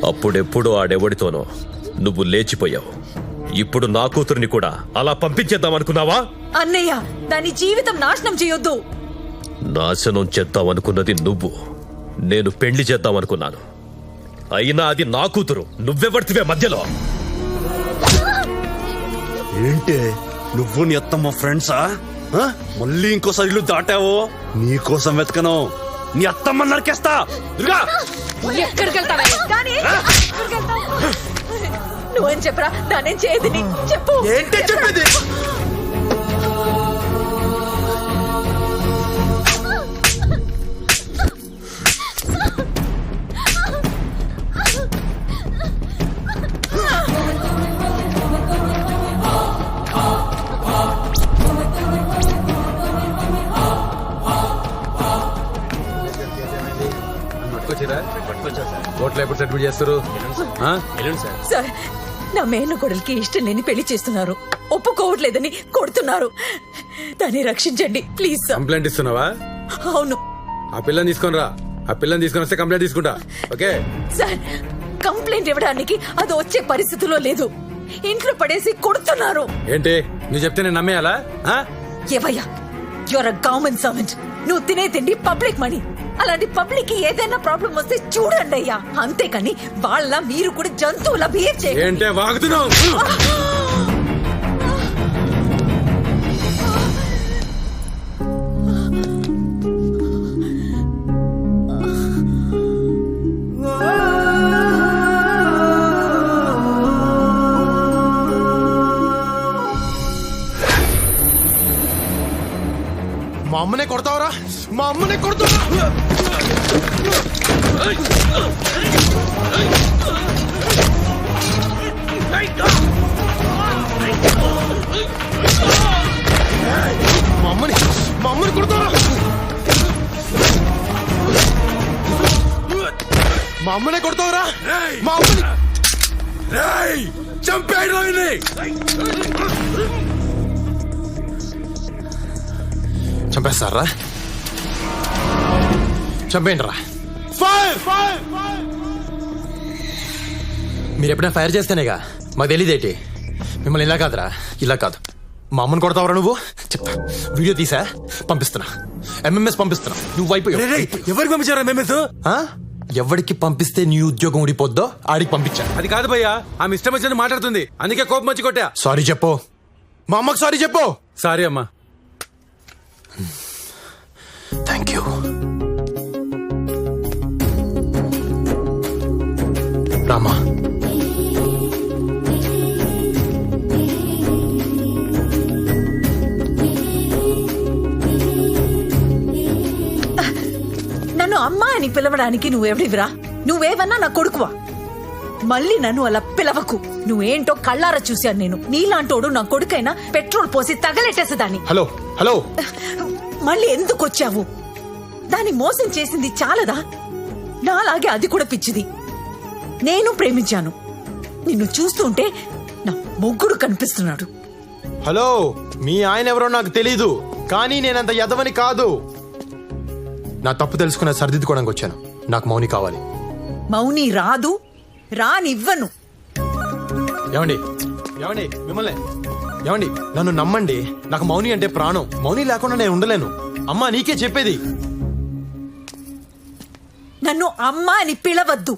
అప్పుడెప్పుడు ఆడెవడితోనో నువ్వు లేచిపోయావు. ఇప్పుడు నా కూతుర్ని కూడా అలా పంపించేద్దామనుకున్నావా? అన్నయ్య, దాని జీవితం నాశనం చేయొద్దు. నాశనం చేద్దామనుకున్నది నువ్వు, నేను పెళ్లి చేద్దామనుకున్నాను. అయినా అది నా కూతురు, నువ్వెవడితివే మధ్యలో? ఏంటే నువ్వు నీ అత్తమ్మ ఫ్రెండ్సా? మళ్ళీ ఇంకోసారి ఇల్లు దాటావో నీకోసం వెతకను, నీ అత్తమ్మ నరికేస్తా. ఎక్కడికి వెళ్తావా? నువ్వేం చెప్పరా? దానేం చేయదని చెప్పు. ఏంటే చెప్పేది? ఓట్లు ఎప్పుడు సెటిల్ చేస్తారు? సార్, నా మేనకోడలికి ఇష్టం లేని పెళ్లి చేస్తున్నారు, ఒప్పుకోవట్లేదని కొడుతున్నారు. దాన్ని రక్షించండి ప్లీజ్ సార్. కంప్లైంట్ ఇస్తున్నావా? అవును. ఆ పిల్లని తీసుకొని రా. ఆ పిల్లని తీసుకొని వస్తే కంప్లైంట్ తీసుకుంటా. ఓకే సార్, కంప్లైంట్ ఇవ్వడానికి అది వచ్చే పరిస్థితిలో లేదు. ఇంట్లో పడేసి కొడుతున్నారు. ఏంటి నువ్వు చెప్తే నేను నమ్మేయాలా? ఏవయ్యా, యువర్ అ గవర్నమెంట్ సర్వెంట్. నువ్వు తినే తిండి పబ్లిక్ మనీ. అలాంటి పబ్లిక్ కి ఏదైనా ప్రాబ్లం వస్తే చూడండి అయ్యా, అంతేకాని వాళ్ళ మీరు కూడా జంతువులా బిహేవ్ చేయండి. ఏంటే వాగుతున్నావు? మా అమ్మనే కొడతావరా? మా అమ్మనే కొడతావరా? మా అమ్మని కొడతావరా? మా అమ్మనే కొడతావరా? మా అమ్మని చంపేయడం. చంపేస్తారా? చంపేయండి రా. మీరు ఎప్పుడైనా ఫైర్ చేస్తేనేగా మాకు తెలియదేంటి? మిమ్మల్ని ఇలా కాదురా, ఇలా కాదు. మా అమ్మని కొడతావరా నువ్వు? చెప్తా, వీడియో తీసా పంపిస్తున్నా, MMS పంపిస్తున్నా. నువ్వు అయిపోయావు. ఎవరికి పంపించారా MMS? ఎవరికి పంపిస్తే నీ ఉద్యోగం ఊడిపోద్దో ఆడికి పంపించా. అది కాదు భయ్యా, ఆమె ఇష్టం వచ్చినట్టు మాట్లాడుతుంది, అందుకే కోపం వచ్చి కొట్టా. సారీ చెప్పు, మా అమ్మకి సారీ చెప్పు. సారీ అమ్మా. Thank you. రామా, నన్ను అమ్మా అని పిలవడానికి నువ్వెవడివిరా? నువ్వేవన్నా నా కొడుకువా? మళ్ళీ నన్ను అలా పిలవకు. నువ్వేంటో కళ్ళారా చూశాను నేను. నీలాంటోడు నా కొడుకైనా పెట్రోల్ పోసి తగలెట్టేసేదాన్ని. హలో హలో, మళ్ళీ ఎందుకు వచ్చావు? దాన్ని మోసం చేసింది చాలదా? నాలాగే అది కూడా పిచ్చిది. నేను ప్రేమించాను. నిన్ను చూస్తుంటే నా మొగ్గుడు కనిపిస్తున్నాడు. హలో, మీ ఆయన ఎవరో నాకు తెలీదు, కానీ నేనంత ఎదవని కాదు. నా తప్పు తెలుసుకున్న సరిదిద్దుకోవడానికి వచ్చాను. నాకు మౌని కావాలి. మౌని రాదు, రానివ్వను. ఏమండి ఏమండి మిమ్మల్ని ఏమండి, నన్ను నమ్మండి. నాకు మౌని అంటే ప్రాణం. మౌని లేకుండా నేను ఉండలేను. అమ్మా, నీకే చెప్పేది. నన్ను అమ్మా అని పిలవద్దు.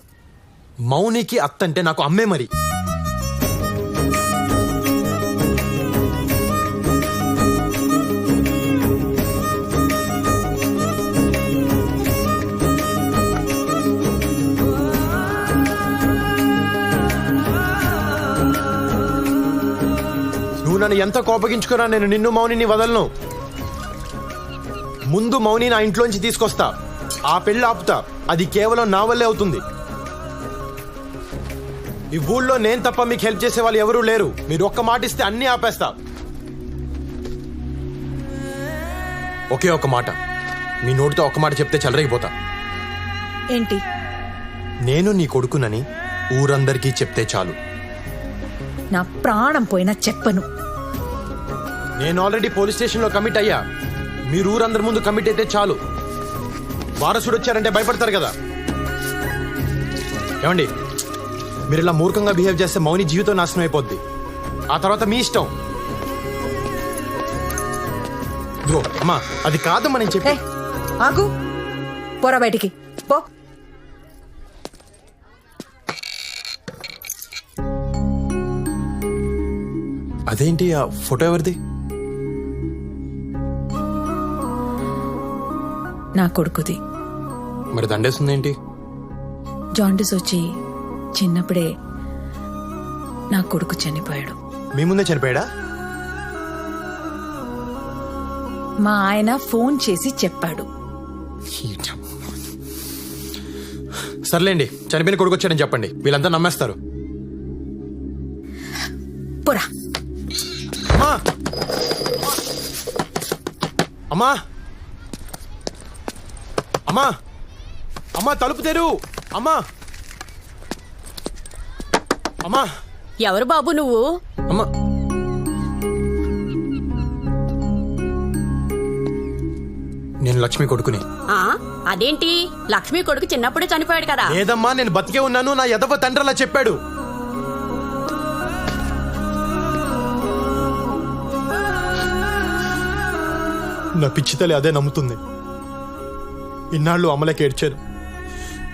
మౌనికి అత్తంటే నాకు అమ్మే. మరి నువ్వు నన్ను ఎంత కోపగించుకున్నా నేను నిన్ను మౌనిని వదలను. ముందు మౌని నా ఇంట్లోంచి తీసుకొస్తా, ఆ పెళ్ళి ఆపుతా. అది కేవలం నా వల్లే అవుతుంది. ఈ ఊళ్ళో నేను తప్ప మీకు హెల్ప్ చేసే వాళ్ళు ఎవరూ లేరు. మీరు ఒక్క మాట ఇస్తే అన్నీ ఆపేస్తా. ఒకే ఒక్క మాట, మీ నోటితో ఒక్క మాట చెప్తే చెలరైపోతా. ఏంటి? నేను నీ కొడుకునని ఊరందరికీ చెప్తే చాలు. నా ప్రాణం పోయినా చెప్పను. నేను ఆల్రెడీ పోలీస్ స్టేషన్లో కమిట్ అయ్యా. మీరు ఊరందరి ముందు కమిట్ అయితే చాలు, వారసుడు వచ్చారంటే భయపడతారు కదా. ఏమండి, మీరు ఇలా మూర్ఖంగా బిహేవ్ చేస్తే మౌని జీవితం నాశనం అయిపోద్ది. ఆ తర్వాత మీ ఇష్టం. ఇదిగో అమ్మా, అది కాదమ్మా నేను చెప్పే. ఆగు, పోరా బయటికి పో. అదేంటి ఆ ఫోటో ఎవరిది? నా కొడుకుది. మరి దండేస్తుందేంటి? జాండీస్ వచ్చి చిన్నప్పుడే నా కొడుకు చనిపోయాడు. మీ ముందే చనిపోయాడా? మా ఆయన ఫోన్ చేసి చెప్పాడు. సర్లేండి, చనిపోయిన కొడుకు వచ్చాడని చెప్పండి, వీళ్ళంతా నమ్మేస్తారు. పోరా. అమ్మా అమ్మా అమ్మా అమ్మా, తలుపు తెరు. అమ్మా అమ్మా ఎవరు బాబు నువ్వు? అమ్మా, నేను లక్ష్మి కొడుకుని. ఆ అదేంటి, లక్ష్మి కొడుకు చిన్నప్పుడే చనిపోయాడు కదా. లేదమ్మా, నేను బతికే ఉన్నాను. నా ఎదవ తండ్రి అలా చెప్పాడు. నా పిచ్చి తల్లి అదే నమ్ముతుంది. ఇన్నాళ్ళు అమ్మలకి ఏడ్చాను,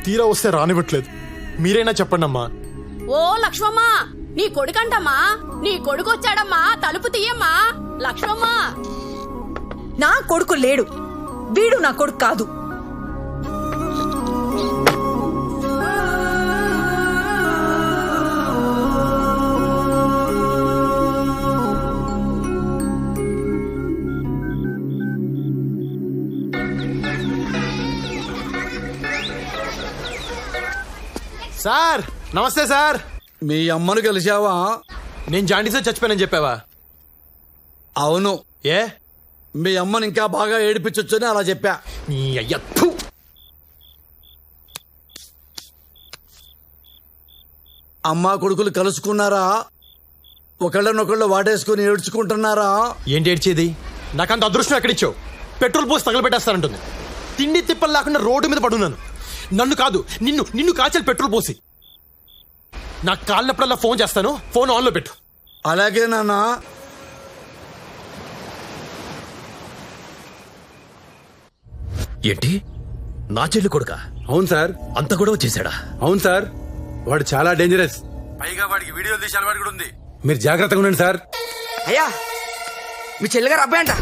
తీరా వస్తే రానివ్వట్లేదు. మీరైనా చెప్పండి అమ్మా. ఓ లక్ష్మమ్మ, నీ కొడుకంటమ్మా, నీ కొడుకు వచ్చాడమ్మా, తలుపు తీయమ్మా. లక్ష్మమ్మ, నా కొడుకు లేడు, వీడు నా కొడుకు కాదు. సార్ నమస్తే సార్. మీ అమ్మను కలిశావా? నేను జాండీసే చచ్చిపోయానని చెప్పావా? అవును. ఏ మీ అమ్మని ఇంకా బాగా ఏడిపించొచ్చని అలా చెప్పా. నీ అయ్య థు. అమ్మా కొడుకులు కలుసుకున్నారా? ఒకళ్ళనొకళ్ళు వాటేసుకుని ఏడ్చుకుంటున్నారా? ఏంటి ఏడ్చేది? నాకంత అదృష్టం ఎక్కడిచ్చావు? పెట్రోల్ పోసి తగలబెట్టేస్తానంటుంది. తిండి తిప్పలు లేకుండా రోడ్డు మీద పడున్నాను. నన్ను కాదు, నిన్ను కాచాలి పెట్రోల్ పోసి. నాకు కాళ్ళప్పుడల్లా ఫోన్ చేస్తాను, ఫోన్ ఆన్లో పెట్టు. అలాగే నాన్న. ఏంటి, నా చెల్లి కొడుకా? అవును సార్. అంత గొడవ చేశాడా? అవును సార్, వాడు చాలా డేంజరస్. పైగా వాడికి వీడియో తీసే అలవాటు కూడా ఉంది. మీరు జాగ్రత్తగా ఉండండి సార్. అయ్యా, మీ చెల్లిగారు అబ్బాయి అంట,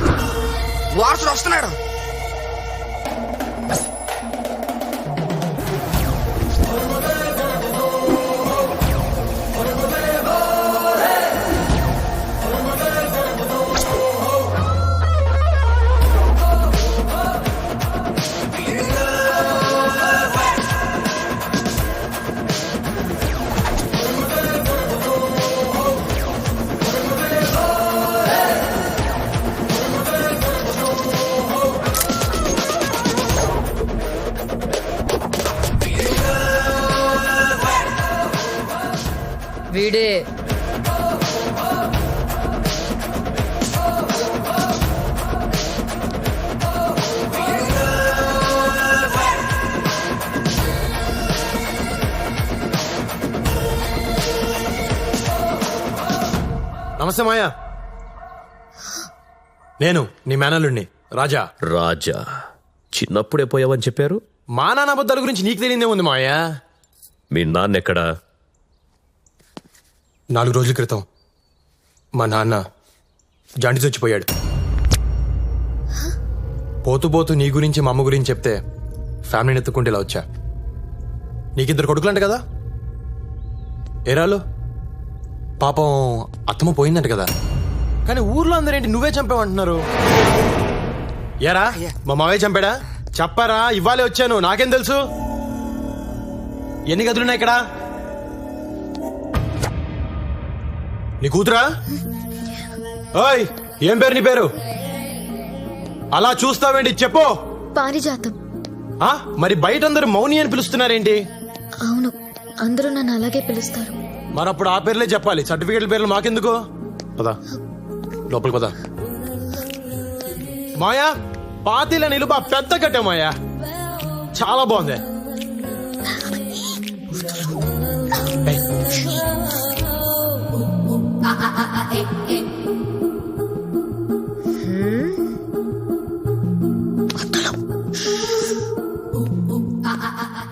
వారసుడు వస్తున్నాడు. వీడే. నమస్తే మాయా, నేను నీ మేనల్లుడిని రాజా. రాజా, చిన్నప్పుడే పోయావని చెప్పారు. మా నాన్న అబద్ధాల గురించి నీకు తెలియదే ఉంది మాయా. మీ నాన్నెక్కడా? 4 రోజుల క్రితం మా నాన్న జాండీస్ వచ్చిపోయాడు. పోతూ పోతూ నీ గురించి మా అమ్మ గురించి చెప్తే ఫ్యామిలీని ఎత్తుకుంటే ఇలా వచ్చా. నీకిద్దరు కొడుకులంట కదా, ఏరాలు పాపం అత్తమ్మ పోయిందంట కదా. కానీ ఊర్లో అందరేంటి నువ్వే చంపావంటున్నారు. ఏరా మా మావయ్య చంపాడా? చెప్పారా? ఇవ్వాలే వచ్చాను, నాకేం తెలుసు. ఎన్ని గదులున్నాయి ఇక్కడ? నీ కూతురా? ఓయ్, ఏం పేరు నీ పేరు? అలా చూస్తావేంటి, చెప్పు. పారిజాతం. ఆ, మరి బయట అందరూ మౌని అని పిలుస్తున్నారేంటి? అవును, అందరూ నన్ను అలాగే పిలుస్తారు. మరప్పుడు ఆ పేర్లే చెప్పాలి, సర్టిఫికేట్ల పేర్లు మాకెందుకు? పదా లోపలికి పదా. మాయా, పాతీల నిలువ పెద్ద కట్టే మాయా, చాలా బాగుంది. ఏయ్.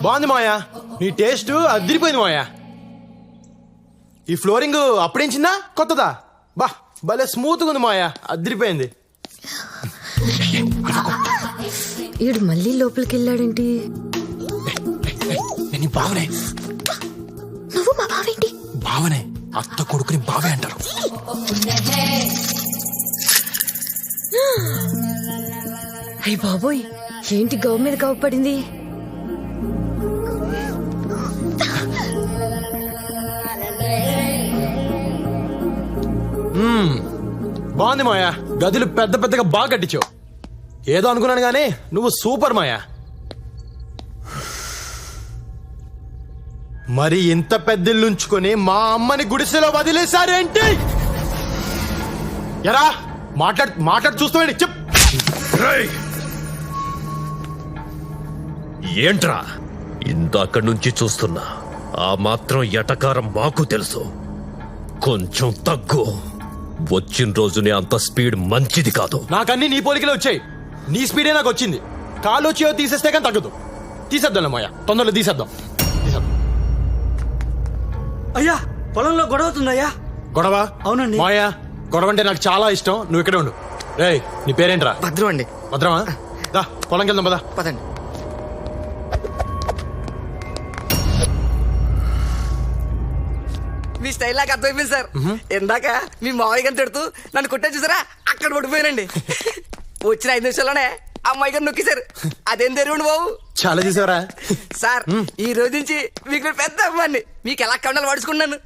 బాగుంది మాయా, నీ టేస్ట్ అదిరిపోయింది మాయా. ఈ ఫ్లోరింగ్ అప్పుడేంచిందా కొత్తదా? బా భలే స్మూత్గా ఉంది మాయా, అదిరిపోయింది. ఈడు మళ్ళీ లోపలికి వెళ్ళాడేంటి? నేను బావనే. నువ్వు మా బావేంటి? బావనే, అత్త కొడుకుని బావే అంటారు. అయ్య బాబోయ్, ఏంటి గౌ మీద కావపడింది? బాగుంది మాయా, గదులు పెద్ద పెద్దగా బాగా కట్టించావు. ఏదో అనుకున్నాను గానీ నువ్వు సూపర్ మాయా. మరి ఇంత పెద్దిల్లుంచుకొని మా అమ్మని గుడిసెలో వదిలేశారేంటి? ఎరా మాట్లాడు చూస్తామండి, చెప్. ఏంట్రా ఇందాక నుంచి చూస్తున్నా, ఆ మాత్రం ఎటకారం మాకు తెలుసు. కొంచెం తగ్గు. వచ్చిన రోజునే అంత స్పీడ్ మంచిది కాదు. నాకన్నీ నీ పోలికలే వచ్చాయి, నీ స్పీడే నాకు వచ్చింది. కాలు వచ్చి తీసేస్తే కానీ తగ్గదు. తీసేద్దాం మాయా, తొందరలో తీసేద్దాం. అయ్యా పొలంలో గొడవ అవుతుందయ్యా. గొడవ? అవునండి. మాయా, గొడవ అంటే నాకు చాలా ఇష్టం. నువ్వు ఇక్కడే ఉండు. రేయ్, నీ పేరేంట్రా? భద్రం అండి. భద్రమా? దా పొలంకి వెళ్దాం పదా. పదండి. మీ స్టైల్ నాకు అర్థమైపోయింది సార్. ఇందాక మీ మావయ్య గారిని తిడుతూ నన్ను కొట్టా చూసారా, అక్కడ పడిపోయానండి. వచ్చిన 5 నిమిషాల్లోనే అమ్మాయి గారు నొక్కేశారు. అదేం తెలియండి బాబు. చాలా చూసావరా సార్, ఈ రోజు నుంచి మీకు నేను పెద్ద అమ్మాయిని. మీకు ఎలా కండాలు పడుచుకున్నాను.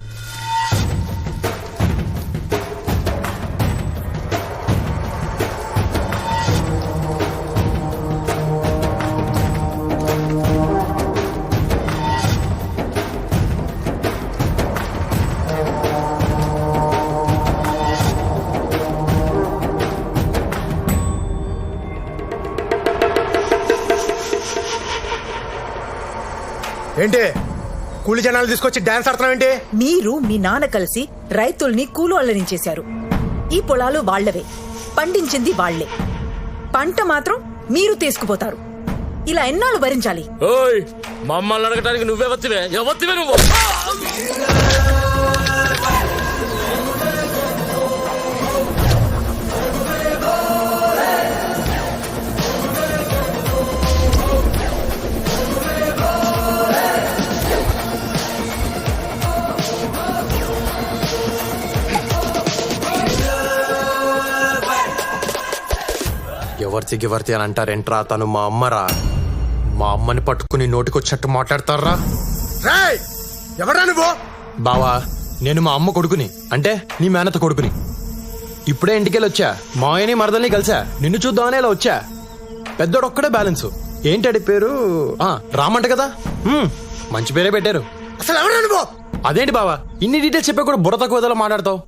ఏంటి కూలి జనాలు తీసుకొచ్చి డాన్స్ ఆడుతున్నావు ఏంటి? మీరు మీ నాన్న కలిసి రైతుల్ని కూలోళ్ళని చేశారు. ఈ పొలాలు వాళ్లవే, పండించింది వాళ్లే, పంట మాత్రం మీరు తీసుకుపోతారు. ఇలా ఎన్నాళ్ళు భరించాలి? ఓయ్, మమ్మల్ని అడగటానికి నువ్వే వచ్చివే. ఎవరివే నువ్వు? ఎవరితి అని అంటారేంట్రా? తను మా అమ్మరా. మా అమ్మని పట్టుకుని నోటికొచ్చినట్టు మాట్లాడతారా? ఎవరా నువ్వు? బావా, నేను మా అమ్మ కొడుకుని, అంటే నీ మేనత కొడుకుని. ఇప్పుడే ఇంటికెళ్ళి వచ్చా, మాయని మరదల్ని కలిసా. నిన్ను చూద్దామని ఇలా వచ్చా. పెద్దోడొక్కడే బ్యాలెన్స్. ఏంటడి పేరు? రామంట కదా. మంచి పేరే పెట్టారు. అసలు ఎవరా నువ్వు? అదేంటి బావా, ఇన్ని డీటెయిల్స్ చెప్పా కూడా బుర్ర తక్కువ విధాలు మాట్లాడతావు?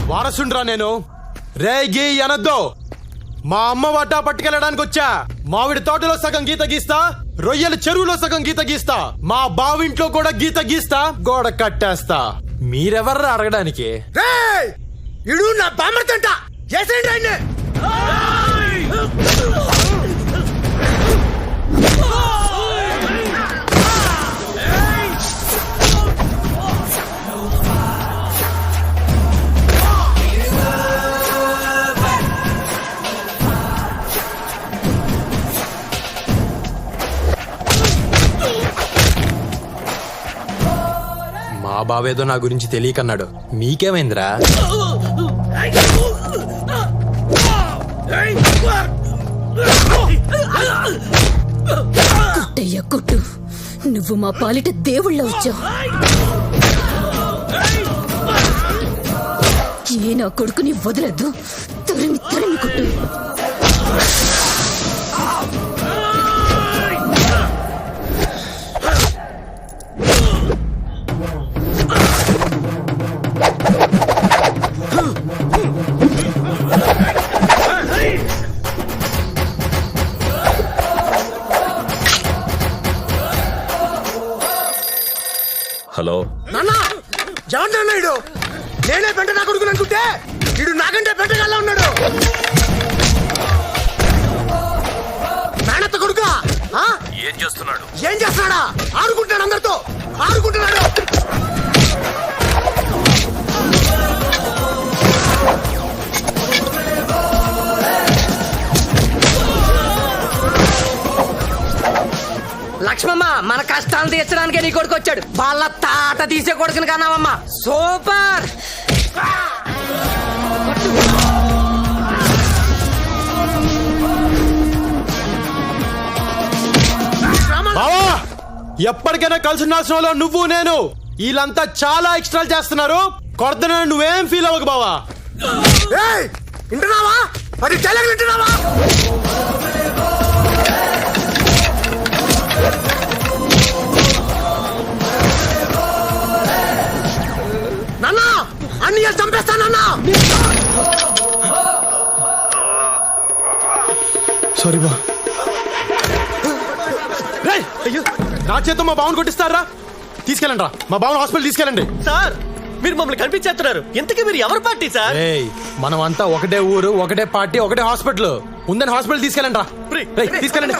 వారసుండ్రా నేను. రేగి అనద్దు. మా అమ్మ వాటా పట్టుకెళ్ళడానికి వచ్చా. మామిడి తోటలో సగం గీత గీస్తా, రొయ్యల చెరువులో సగం గీత గీస్తా, మా బావింట్లో కూడా గీత గీస్తా, గోడ కట్టేస్తా. మీరెవర్రా అడగడానికి? ఇడు నా బామ్మర్తంట. మా బావేదో నా గురించి తెలియకన్నాడు. మీకేమైందిరా? కుట్టయ్య కుట్టు, నువ్వు మా పాలిట దేవుళ్ళ వచ్చావు. ఏ నా కొడుకుని వదలద్దు, తరిమి తరిమి కుట్టు. హలో నాన్న ఎవరు ఇడు నేనే పెంట నా కొడుకుని అనుకుంటే ఇడు నాకంటే పెంటగాళ్ళ ఉన్నాడు. మేనత్త కొడుక ఏం చేస్తున్నాడు? ఏం చేస్తున్నాడా? ఆడుకుంటున్నాడు, అందరితో ఆడుకుంటున్నాడు. లక్ష్మమ్మ మన కష్టాలు తీర్చడానికే నీ కొడుకు వచ్చాడు. వాళ్ళ తాట తీసే కొడుకుని కన్నావమ్మా. సూపర్. బావా ఎప్పటికైనా కలిసి ఉండాల్సిన వాళ్ళు నువ్వు నేను. వీళ్ళంతా చాలా ఎక్స్ట్రాలు చేస్తున్నారు. కొడతన నువ్వేం ఫీల్ అవ్వకు బావా. వింటున్నావా? మరి డైలాగ్ వింటున్నావా? నాన్న అన్ని చంపేస్తానన్నా. సారీ బా. నా చేత మా బావన్ కొట్టిస్తారా? తీసుకెళ్ళండి రా, మా బావన్ హాస్పిటల్ తీసుకెళ్ళండి. సార్ మీరు మమ్మల్ని కనిపించేస్తున్నారు. ఎంతకీ మీరు ఎవరు పార్టీ సార్? మనం అంతా ఒకటే ఊరు, ఒకటే పార్టీ, ఒకటే హాస్పిటల్ ఉందని హాస్పిటల్ తీసుకెళ్ళండి రా. తీసుకెళ్ళండి.